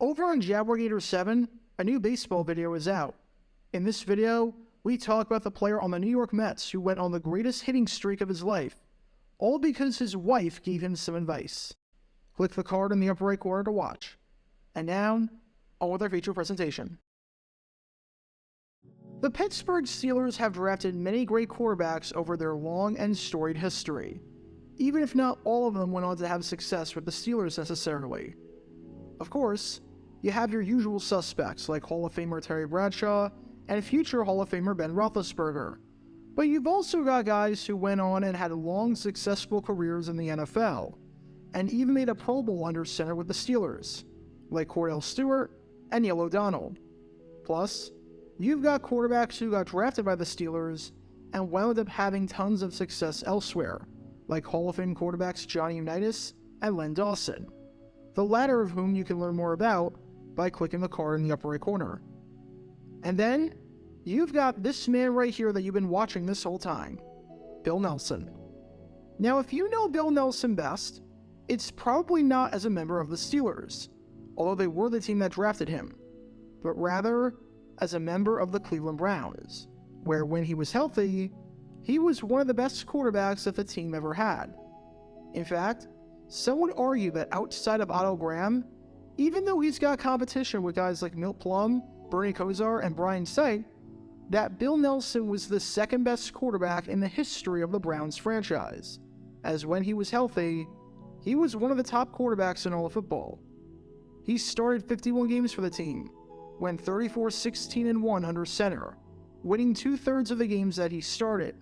Over on Jaguar 7, a new baseball video is out. In this video, we talk about the player on the New York Mets who went on the greatest hitting streak of his life, all because his wife gave him some advice. Click the card in the upper right corner to watch. And now, on with our feature presentation. The Pittsburgh Steelers have drafted many great quarterbacks over their long and storied history, even if not all of them went on to have success with the Steelers necessarily. Of course, you have your usual suspects like Hall of Famer Terry Bradshaw and future Hall of Famer Ben Roethlisberger, but you've also got guys who went on and had long successful careers in the NFL, and even made a Pro Bowl under center with the Steelers, like Cordell Stewart and Neil O'Donnell. Plus, you've got quarterbacks who got drafted by the Steelers and wound up having tons of success elsewhere, like Hall of Fame quarterbacks Johnny Unitas and Len Dawson, the latter of whom you can learn more about by clicking the card in the upper right corner. And then, you've got this man right here that you've been watching this whole time, Bill Nelsen. Now, if you know Bill Nelsen best, it's probably not as a member of the Steelers, although they were the team that drafted him, but rather as a member of the Cleveland Browns, where when he was healthy, he was one of the best quarterbacks that the team ever had. In fact, some would argue that outside of Otto Graham, even though he's got competition with guys like Milt Plum, Bernie Kosar, and Brian Sight, that Bill Nelsen was the second best quarterback in the history of the Browns franchise, as when he was healthy, he was one of the top quarterbacks in all of football. He started 51 games for the team, went 34-16-1 under center, winning 2/3 of the games that he started,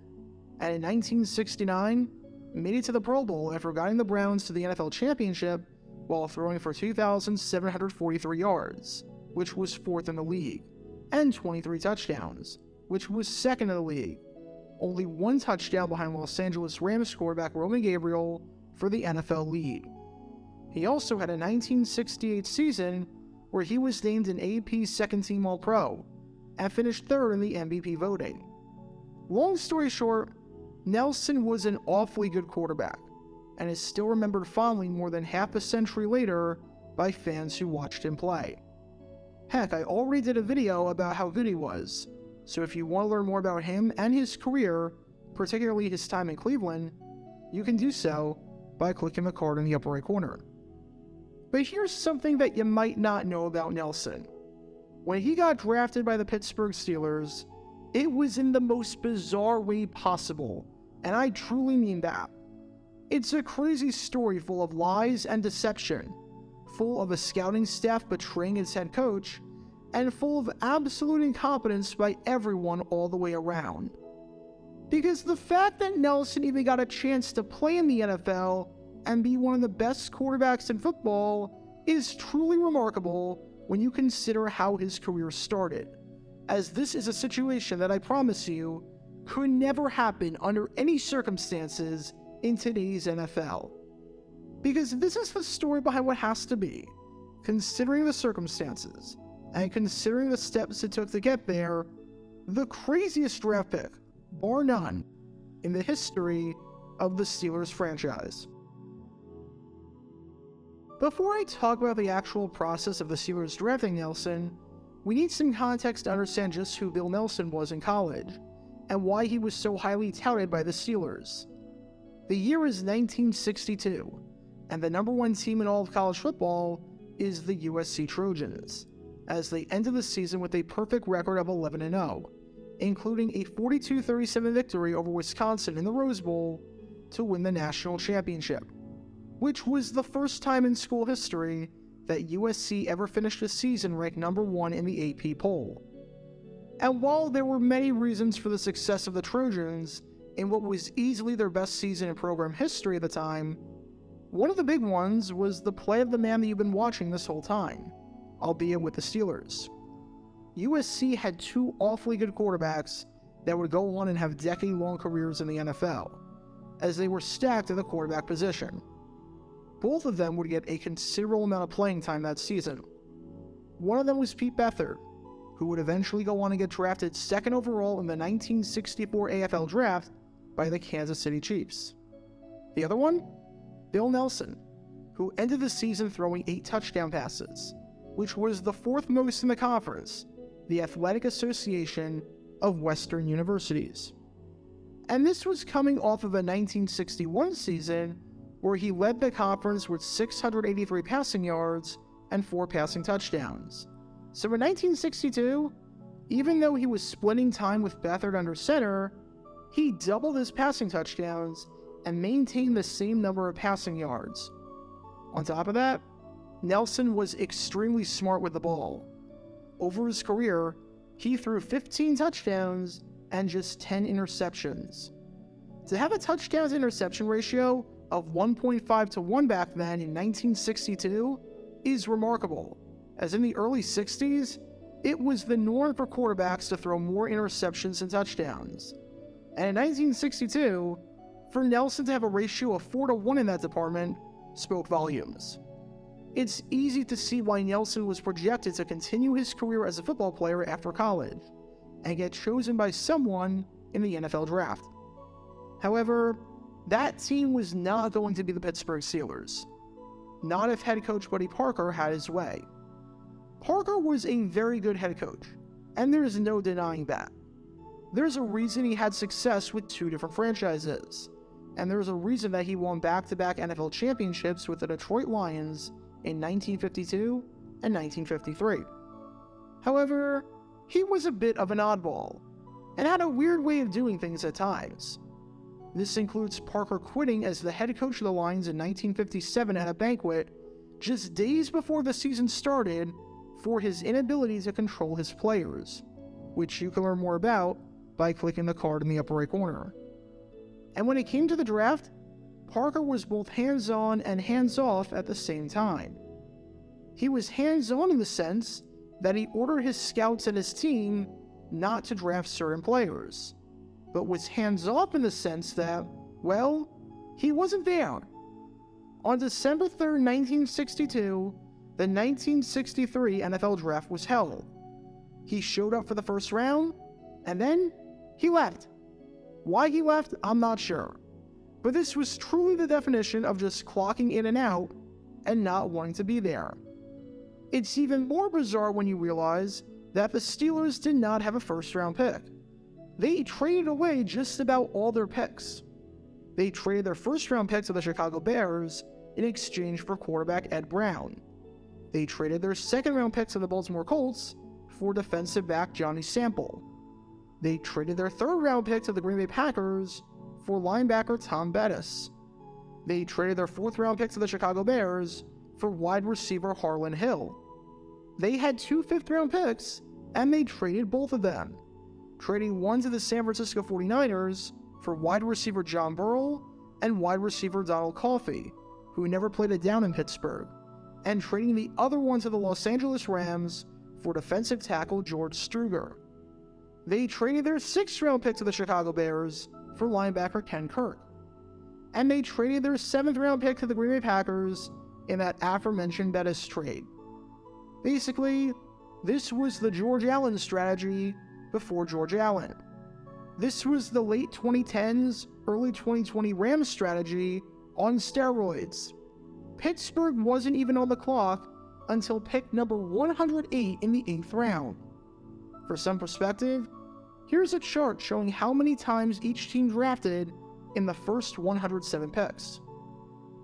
and in 1969, made it to the Pro Bowl after guiding the Browns to the NFL Championship while throwing for 2,743 yards, which was fourth in the league, and 23 touchdowns, which was second in the league, only one touchdown behind Los Angeles Rams quarterback Roman Gabriel for the NFL lead. He also had a 1968 season where he was named an AP second-team All-Pro and finished third in the MVP voting. Long story short, Nelsen was an awfully good quarterback, and is still remembered fondly more than half a century later by fans who watched him play. Heck, I already did a video about how good he was, so if you want to learn more about him and his career, particularly his time in Cleveland, you can do so by clicking the card in the upper right corner. But here's something that you might not know about Nelsen. When he got drafted by the Pittsburgh Steelers, it was in the most bizarre way possible, and I truly mean that. It's a crazy story full of lies and deception, full of a scouting staff betraying its head coach, and full of absolute incompetence by everyone all the way around. Because the fact that Nelsen even got a chance to play in the NFL and be one of the best quarterbacks in football is truly remarkable when you consider how his career started, as this is a situation that I promise you could never happen under any circumstances in today's NFL. Because this is the story behind what has to be, considering the circumstances, and considering the steps it took to get there, the craziest draft pick, bar none, in the history of the Steelers franchise. Before I talk about the actual process of the Steelers drafting Nelsen, we need some context to understand just who Bill Nelsen was in college, and why he was so highly touted by the Steelers. The year is 1962, and the number one team in all of college football is the USC Trojans, as they ended the season with a perfect record of 11-0, including a 42-37 victory over Wisconsin in the Rose Bowl to win the national championship, which was the first time in school history that USC ever finished a season ranked number one in the AP poll. And while there were many reasons for the success of the Trojans in what was easily their best season in program history at the time, one of the big ones was the play of the man that you've been watching this whole time, albeit with the Steelers. USC had two awfully good quarterbacks that would go on and have decade-long careers in the NFL, as they were stacked at the quarterback position. Both of them would get a considerable amount of playing time that season. One of them was Pete Beathard, who would eventually go on and get drafted second overall in the 1964 AFL draft by the Kansas City Chiefs. The other one? Bill Nelsen, who ended the season throwing 8 touchdown passes, which was the fourth most in the conference, the Athletic Association of Western Universities. And this was coming off of a 1961 season where he led the conference with 683 passing yards and 4 passing touchdowns. So in 1962, even though he was splitting time with Beathard under center, he doubled his passing touchdowns and maintained the same number of passing yards. On top of that, Nelsen was extremely smart with the ball. Over his career, he threw 15 touchdowns and just 10 interceptions. To have a touchdowns-interception ratio of 1.5 to 1 back then in 1962 is remarkable, as in the early 60s, it was the norm for quarterbacks to throw more interceptions than touchdowns. And in 1962, for Nelsen to have a ratio of 4 to 1 in that department spoke volumes. It's easy to see why Nelsen was projected to continue his career as a football player after college and get chosen by someone in the NFL draft. However, that team was not going to be the Pittsburgh Steelers. Not if head coach Buddy Parker had his way. Parker was a very good head coach, and there is no denying that. There's a reason he had success with 2 different franchises, and there's a reason that he won back-to-back NFL championships with the Detroit Lions in 1952 and 1953. However, he was a bit of an oddball, and had a weird way of doing things at times. This includes Parker quitting as the head coach of the Lions in 1957 at a banquet just days before the season started for his inability to control his players, which you can learn more about by clicking the card in the upper right corner. And when it came to the draft, Parker was both hands-on and hands-off at the same time. He was hands-on in the sense that he ordered his scouts and his team not to draft certain players, but was hands-off in the sense that, well, he wasn't there. On December 3rd, 1962, the 1963 NFL Draft was held. He showed up for the first round, and then he left. Why he left, I'm not sure. But this was truly the definition of just clocking in and out and not wanting to be there. It's even more bizarre when you realize that the Steelers did not have a first-round pick. They traded away just about all their picks. They traded their first-round pick to the Chicago Bears in exchange for quarterback Ed Brown. They traded their second-round pick to the Baltimore Colts for defensive back Johnny Sample. They traded their third-round pick to the Green Bay Packers for linebacker Tom Bettis. They traded their fourth-round pick to the Chicago Bears for wide receiver Harlan Hill. They had 2 fifth-round picks, and they traded both of them, trading one to the San Francisco 49ers for wide receiver John Burrell and wide receiver Donald Coffey, who never played a down in Pittsburgh, and trading the other one to the Los Angeles Rams for defensive tackle George Struger. They traded their 6th-round pick to the Chicago Bears for linebacker Ken Kirk. And they traded their 7th-round pick to the Green Bay Packers in that aforementioned Bettis trade. Basically, this was the George Allen strategy before George Allen. This was the late 2010s, early 2020 Rams strategy on steroids. Pittsburgh wasn't even on the clock until pick number 108 in the 8th round. For some perspective, here's a chart showing how many times each team drafted in the first 107 picks.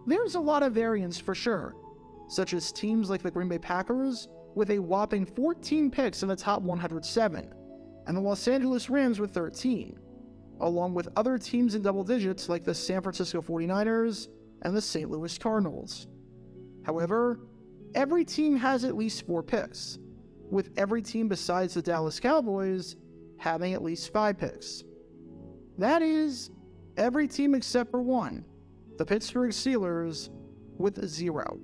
There's a lot of variance for sure, such as teams like the Green Bay Packers with a whopping 14 picks in the top 107, and the Los Angeles Rams with 13, along with other teams in double digits like the San Francisco 49ers and the St. Louis Cardinals. However, every team has at least 4 picks, with every team besides the Dallas Cowboys having at least 5 picks. That is, every team except for one, the Pittsburgh Steelers, with 0.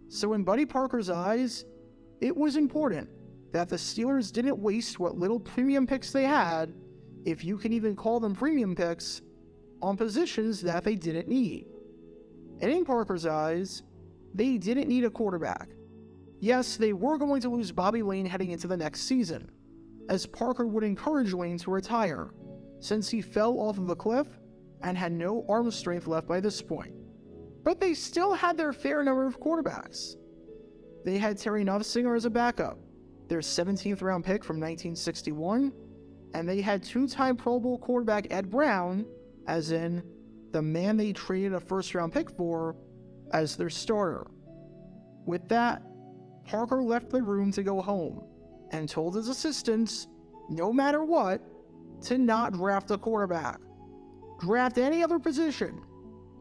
So in Buddy Parker's eyes, it was important that the Steelers didn't waste what little premium picks they had, if you can even call them premium picks, on positions that they didn't need. And in Parker's eyes, they didn't need a quarterback. Yes, they were going to lose Bobby Lane heading into the next season, as Parker would encourage Lane to retire, since he fell off of a cliff and had no arm strength left by this point. But they still had their fair number of quarterbacks. they had Terry Nuffsinger as a backup, their 17th round pick from 1961, and they had two-time Pro Bowl quarterback Ed Brown, as in the man they traded a first-round pick for, as their starter. With that, Parker left the room to go home and told his assistants, no matter what, to not draft a quarterback. Draft any other position.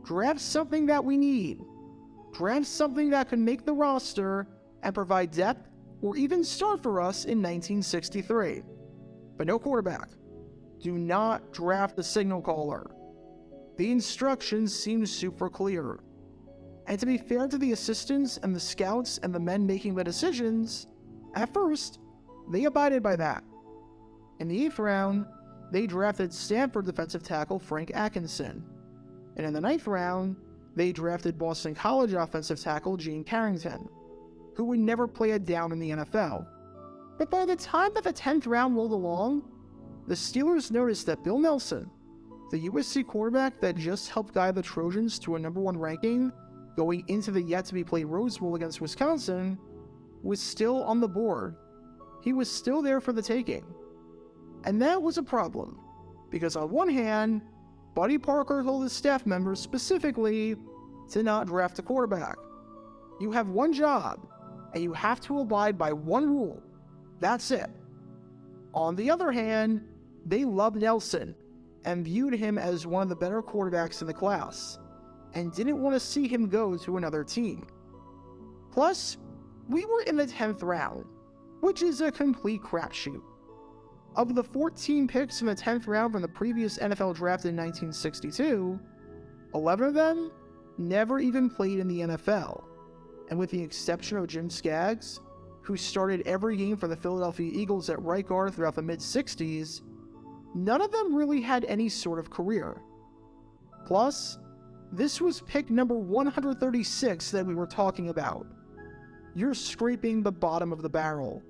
Draft something that we need. Draft something that can make the roster and provide depth or even start for us in 1963. But no quarterback. Do not draft the signal caller. The instructions seem super clear. And to be fair to the assistants and the scouts and the men making the decisions, at first, they abided by that. In the 8th round, they drafted Stanford defensive tackle Frank Atkinson. And in the 9th round, they drafted Boston College offensive tackle Gene Carrington, who would never play a down in the NFL. But by the time that the 10th round rolled along, the Steelers noticed that Bill Nelsen, the USC quarterback that just helped guide the Trojans to a number 1 ranking going into the yet-to-be-played Rose Bowl against Wisconsin, was still on the board. He was still there for the taking. And that was a problem, because on one hand, Buddy Parker told his staff members specifically to not draft a quarterback. You have one job, and you have to abide by one rule. That's it. On the other hand, they loved Nelsen and viewed him as one of the better quarterbacks in the class, and didn't want to see him go to another team. Plus, we were in the 10th round, which is a complete crapshoot. Of the 14 picks in the 10th round from the previous NFL draft in 1962, 11 of them never even played in the NFL, and with the exception of Jim Skaggs, who started every game for the Philadelphia Eagles at right guard throughout the mid-60s, none of them really had any sort of career. Plus, this was pick number 136 that we were talking about. You're scraping the bottom of the barrel.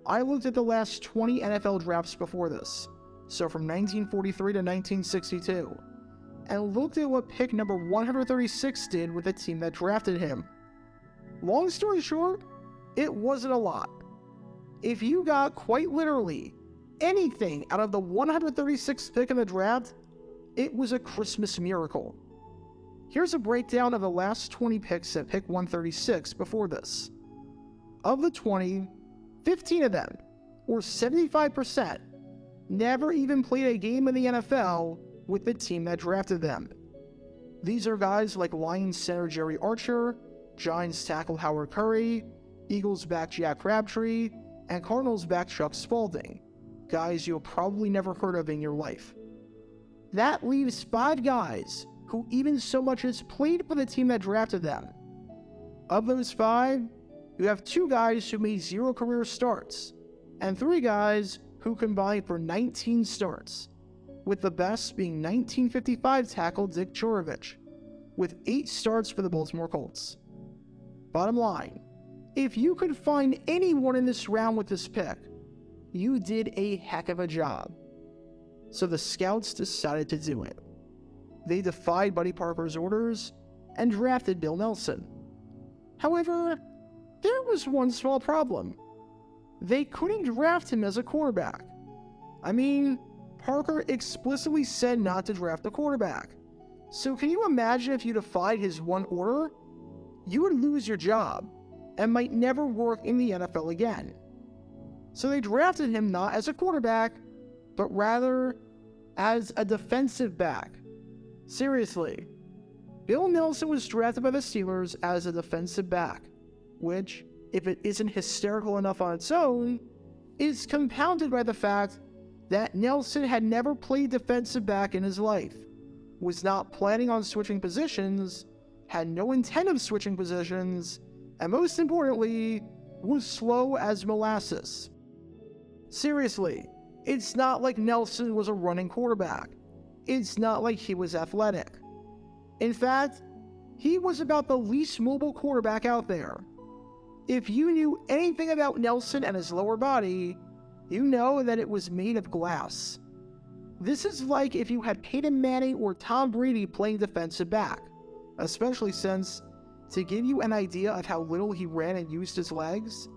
I looked at the last 20 NFL drafts before this, so from 1943 to 1962, and looked at what pick number 136 did with the team that drafted him. Long story short, it wasn't a lot. If you got quite literally anything out of the 136th pick in the draft, it was a Christmas miracle. Here's a breakdown of the last 20 picks at pick 136 before this. Of the 20, 15 of them, or 75%, never even played a game in the NFL with the team that drafted them. These are guys like Lions center Jerry Archer, Giants tackle Howard Curry, Eagles back Jack Crabtree, and Cardinals back Chuck Spaulding, guys you'll probably never heard of in your life. That leaves 5 guys who even so much as played for the team that drafted them. Of those 5, you have 2 guys who made 0 career starts, and 3 guys who combined for 19 starts, with the best being 1955 tackle Dick Chorovich, with 8 starts for the Baltimore Colts. Bottom line, if you could find anyone in this round with this pick, you did a heck of a job. So the scouts decided to do it. They defied Buddy Parker's orders and drafted Bill Nelsen. However, there was one small problem. They couldn't draft him as a quarterback. I mean, Parker explicitly said not to draft a quarterback. So can you imagine if you defied his one order? You would lose your job and might never work in the NFL again. So they drafted him not as a quarterback, but rather as a defensive back. Seriously, Bill Nelsen was drafted by the Steelers as a defensive back, which, if it isn't hysterical enough on its own, is compounded by the fact that Nelsen had never played defensive back in his life, was not planning on switching positions, had no intent of switching positions, and most importantly, was slow as molasses. Seriously, it's not like Nelsen was a running quarterback. It's not like he was athletic. In fact, he was about the least mobile quarterback out there. If you knew anything about Nelsen and his lower body, you know that it was made of glass. This is like if you had Peyton Manning or Tom Brady playing defensive back, especially since To give you an idea of how little he ran and used his legs,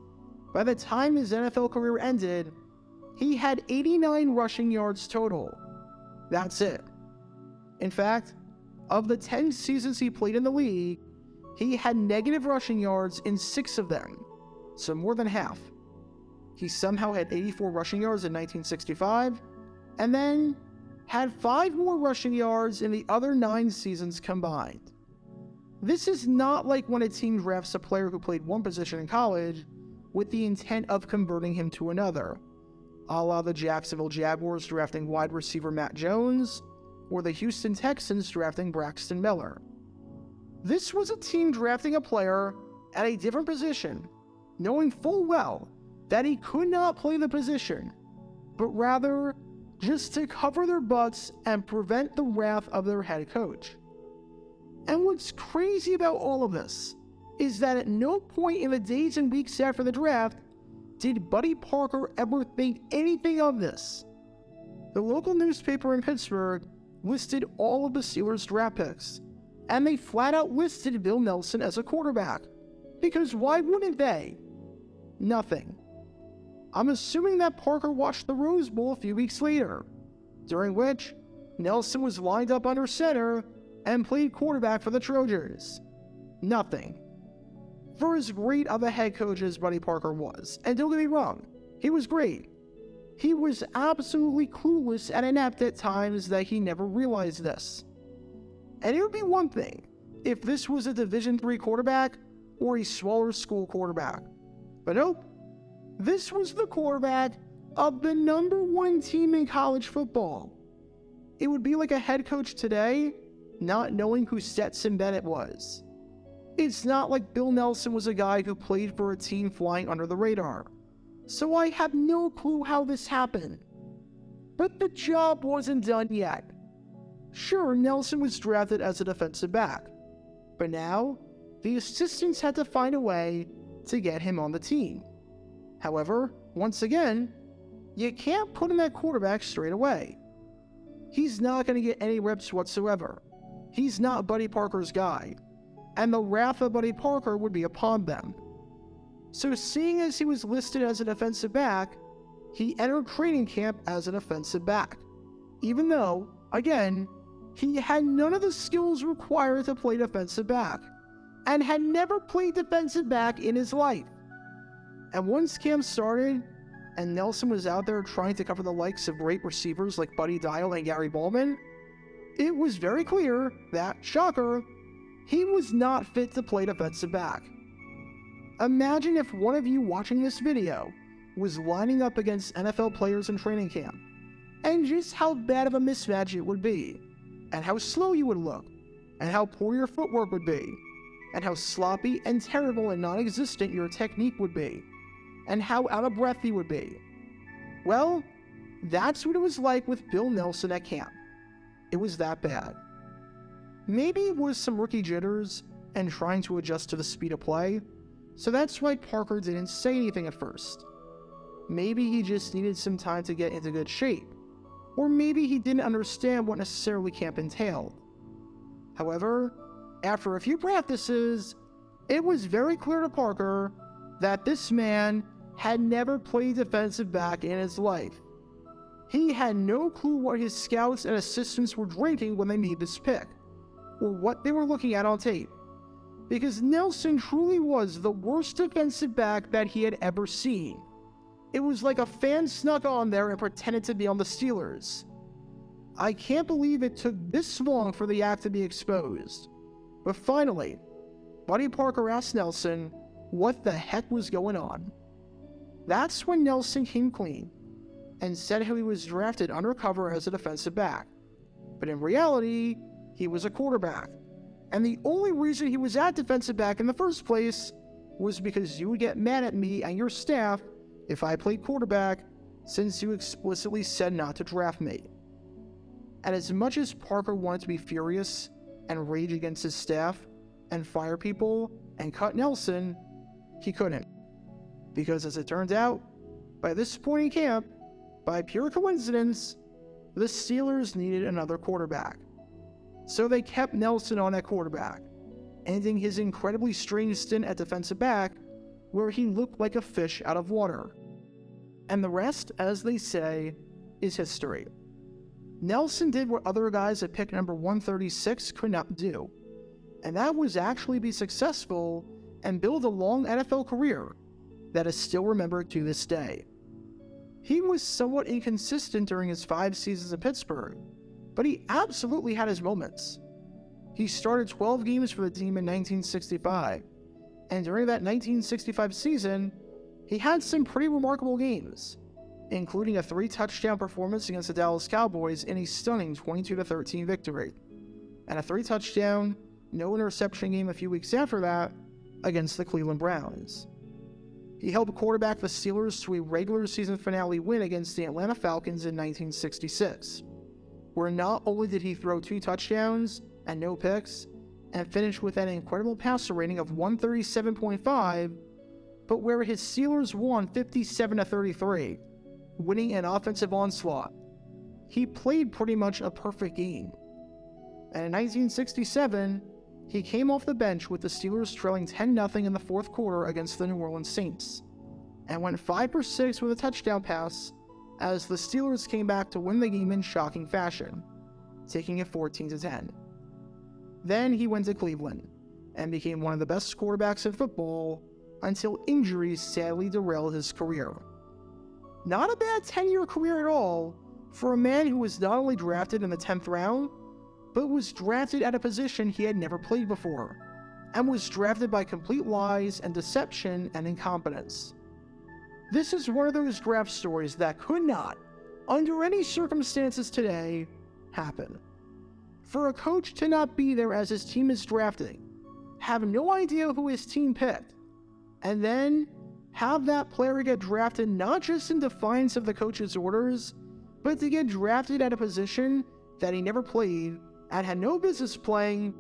by the time his NFL career ended, he had 89 rushing yards total. That's it. In fact, of the 10 seasons he played in the league, he had negative rushing yards in 6 of them, so more than half. He somehow had 84 rushing yards in 1965, and then had 5 more rushing yards in the other 9 seasons combined. This is not like when a team drafts a player who played one position in college with the intent of converting him to another, a la the Jacksonville Jaguars drafting wide receiver Matt Jones, or the Houston Texans drafting Braxton Miller. This was a team drafting a player at a different position, knowing full well that he could not play the position, but rather just to cover their butts and prevent the wrath of their head coach. And what's crazy about all of this is that at no point in the days and weeks after the draft did Buddy Parker ever think anything of this. The local newspaper in Pittsburgh listed all of the Steelers' draft picks, and they flat out listed Bill Nelsen as a quarterback. Because why wouldn't they? Nothing. I'm assuming that Parker watched the Rose Bowl a few weeks later, during which Nelsen was lined up under center and played quarterback for the Trojans. Nothing. For as great of a head coach as Buddy Parker was, and don't get me wrong, he was great, he was absolutely clueless and inept at times that he never realized this. And it would be one thing if this was a Division III quarterback or a smaller school quarterback. But nope, this was the quarterback of the #1 team in college football. It would be like a head coach today not knowing who Stetson Bennett was. It's not like Bill Nelsen was a guy who played for a team flying under the radar, so I have no clue how this happened. But the job wasn't done yet. Sure, Nelsen was drafted as a defensive back, but now the assistants had to find a way to get him on the team. However, once again, you can't put him at quarterback straight away. He's not going to get any reps whatsoever. He's not Buddy Parker's guy, and the wrath of Buddy Parker would be upon them. So seeing as he was listed as a defensive back, he entered training camp as an offensive back, even though, again, he had none of the skills required to play defensive back, and had never played defensive back in his life. And once camp started, and Nelsen was out there trying to cover the likes of great receivers like Buddy Dial and Gary Bowman, it was very clear that, shocker, he was not fit to play defensive back. Imagine if one of you watching this video was lining up against NFL players in training camp, and just how bad of a mismatch it would be, and how slow you would look, and how poor your footwork would be, and how sloppy and terrible and non-existent your technique would be, and how out of breath you would be. Well, that's what it was like with Bill Nelsen at camp. It was that bad. Maybe it was some rookie jitters and trying to adjust to the speed of play, so that's why Parker didn't say anything at first. Maybe he just needed some time to get into good shape, or maybe he didn't understand what necessarily camp entailed. However, after a few practices, it was very clear to Parker that this man had never played defensive back in his life. He had no clue what his scouts and assistants were drinking when they made this pick, or what they were looking at on tape, because Nelsen truly was the worst defensive back that he had ever seen. It was like a fan snuck on there and pretended to be on the Steelers. I can't believe it took this long for the act to be exposed. But finally, Buddy Parker asked Nelsen what the heck was going on. That's when Nelsen came clean and said how he was drafted undercover as a defensive back. But in reality, he was a quarterback. And the only reason he was at defensive back in the first place was because you would get mad at me and your staff if I played quarterback, since you explicitly said not to draft me. And as much as Parker wanted to be furious and rage against his staff and fire people and cut Nelsen, he couldn't. Because as it turned out, by this point in camp, by pure coincidence, the Steelers needed another quarterback. So they kept Nelsen on at quarterback. ending his incredibly strange stint at defensive back, where he looked like a fish out of water. And the rest, as they say, is history. Nelsen did what other guys at pick number 136 could not do, and that was actually be successful and build a long NFL career that is still remembered to this day. He was somewhat inconsistent during his 5 seasons in Pittsburgh, but he absolutely had his moments. He started 12 games for the team in 1965, and during that 1965 season, he had some pretty remarkable games, including a 3-touchdown performance against the Dallas Cowboys in a stunning 22-13 victory, and a 3-touchdown, no interception game a few weeks after that against the Cleveland Browns. He helped quarterback the Steelers to a regular season finale win against the Atlanta Falcons in 1966, where not only did he throw 2 touchdowns and no picks, and finish with an incredible passer rating of 137.5, but where his Steelers won 57-33, winning an offensive onslaught. He played pretty much a perfect game. And in 1967, he came off the bench with the Steelers trailing 10-0 in the fourth quarter against the New Orleans Saints, and went 5 for 6 with a touchdown pass as the Steelers came back to win the game in shocking fashion, taking it 14-10. Then he went to Cleveland and became one of the best quarterbacks in football until injuries sadly derailed his career. Not a bad 10-year career at all for a man who was not only drafted in the 10th round, but was drafted at a position he had never played before, and was drafted by complete lies and deception and incompetence. This is one of those draft stories that could not, under any circumstances today, happen. For a coach to not be there as his team is drafting, have no idea who his team picked, and then have that player get drafted not just in defiance of the coach's orders, but to get drafted at a position that he never played and had no business playing,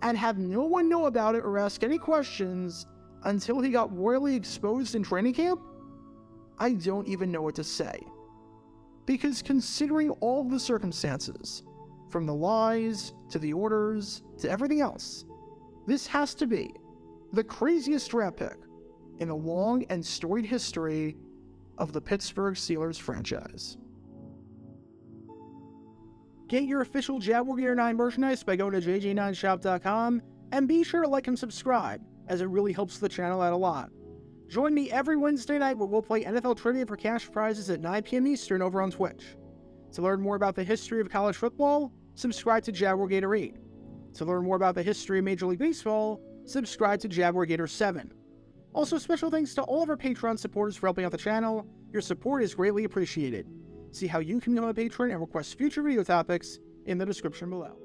and have no one know about it or ask any questions until he got royally exposed in training camp? I don't even know what to say. Because considering all of the circumstances, from the lies, to the orders, to everything else, this has to be the craziest draft pick in the long and storied history of the Pittsburgh Steelers franchise. Get your official Jaguar Gator 9 merchandise by going to jj9shop.com, and be sure to like and subscribe, as it really helps the channel out a lot. Join me every Wednesday night where we'll play NFL trivia for cash prizes at 9 p.m. Eastern over on Twitch. To learn more about the history of college football, subscribe to Jaguar Gator 8. To learn more about the history of Major League Baseball, subscribe to Jaguar Gator 7. Also, special thanks to all of our Patreon supporters for helping out the channel. Your support is greatly appreciated. See how you can become a patron and request future video topics in the description below.